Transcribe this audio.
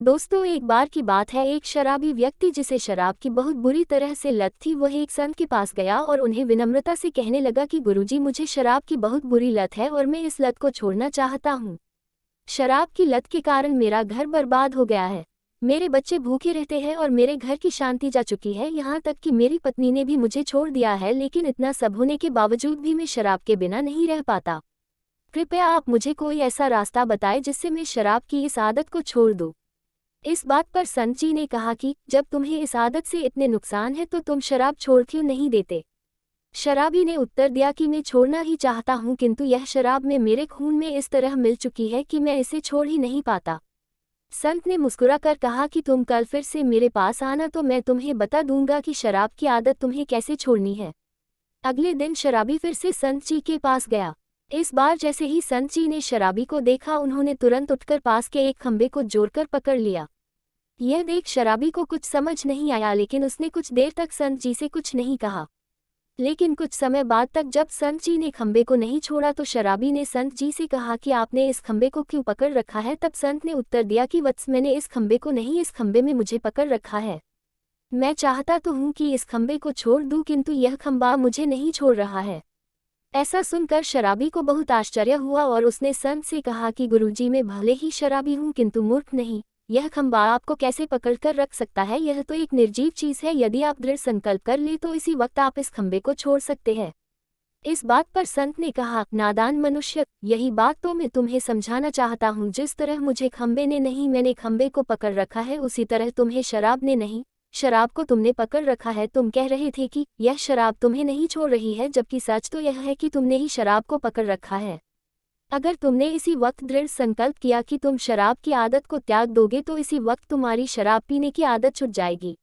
दोस्तों, एक बार की बात है, एक शराबी व्यक्ति जिसे शराब की बहुत बुरी तरह से लत थी, वह एक संत के पास गया और उन्हें विनम्रता से कहने लगा कि गुरुजी, मुझे शराब की बहुत बुरी लत है और मैं इस लत को छोड़ना चाहता हूँ। शराब की लत के कारण मेरा घर बर्बाद हो गया है। मेरे बच्चे भूखे रहते हैं और मेरे घर की शांति जा चुकी है, यहाँ तक कि मेरी पत्नी ने भी मुझे छोड़ दिया है, लेकिन इतना सब होने के बावजूद भी मैं शराब के बिना नहीं रह पाता। कृपया आप मुझे कोई ऐसा रास्ता बताएं जिससे मैं शराब की इस आदत को छोड़ दूँ। इस बात पर संत जी ने कहा कि जब तुम्हें इस आदत से इतने नुकसान है तो तुम शराब छोड़ क्यों नहीं देते। शराबी ने उत्तर दिया कि मैं छोड़ना ही चाहता हूँ, किंतु यह शराब में मेरे खून में इस तरह मिल चुकी है कि मैं इसे छोड़ ही नहीं पाता। संत ने मुस्कुराकर कहा कि तुम कल फिर से मेरे पास आना तो मैं तुम्हें बता दूंगा कि शराब की आदत तुम्हें कैसे छोड़नी है। अगले दिन शराबी फिर से संत जी के पास गया। इस बार जैसे ही संत जी ने शराबी को देखा, उन्होंने तुरंत उठकर पास के एक खंबे को जोड़कर पकड़ लिया। यह देख शराबी को कुछ समझ नहीं आया, लेकिन उसने कुछ देर तक संत जी से कुछ नहीं कहा। लेकिन कुछ समय बाद तक जब संत जी ने खंबे को नहीं छोड़ा तो शराबी ने संत जी से कहा कि आपने इस खंबे को क्यों पकड़ रखा है। तब संत ने उत्तर दिया कि वत्स, मैंने इस खंबे को नहीं, इस खंबे में मुझे पकड़ रखा है। मैं चाहता तो हूँ कि इस खंबे को छोड़ दूँ, किंतु यह खंबा मुझे नहीं छोड़ रहा है। ऐसा सुनकर शराबी को बहुत आश्चर्य हुआ और उसने संत से कहा कि गुरुजी, मैं भले ही शराबी हूँ किंतु मूर्ख नहीं। यह खंबा आपको कैसे पकड़कर रख सकता है? यह तो एक निर्जीव चीज है। यदि आप दृढ़ संकल्प कर ले तो इसी वक्त आप इस खंबे को छोड़ सकते हैं। इस बात पर संत ने कहा, नादान मनुष्य, यही बात तो मैं तुम्हें समझाना चाहता हूँ। जिस तरह मुझे खंबे ने नहीं, मैंने खंबे को पकड़ रखा है, उसी तरह तुम्हें शराब ने नहीं, शराब को तुमने पकड़ रखा है। तुम कह रहे थे कि यह शराब तुम्हें नहीं छोड़ रही है, जबकि सच तो यह है कि तुमने ही शराब को पकड़ रखा है। अगर तुमने इसी वक्त दृढ़ संकल्प किया कि तुम शराब की आदत को त्याग दोगे तो इसी वक्त तुम्हारी शराब पीने की आदत छूट जाएगी।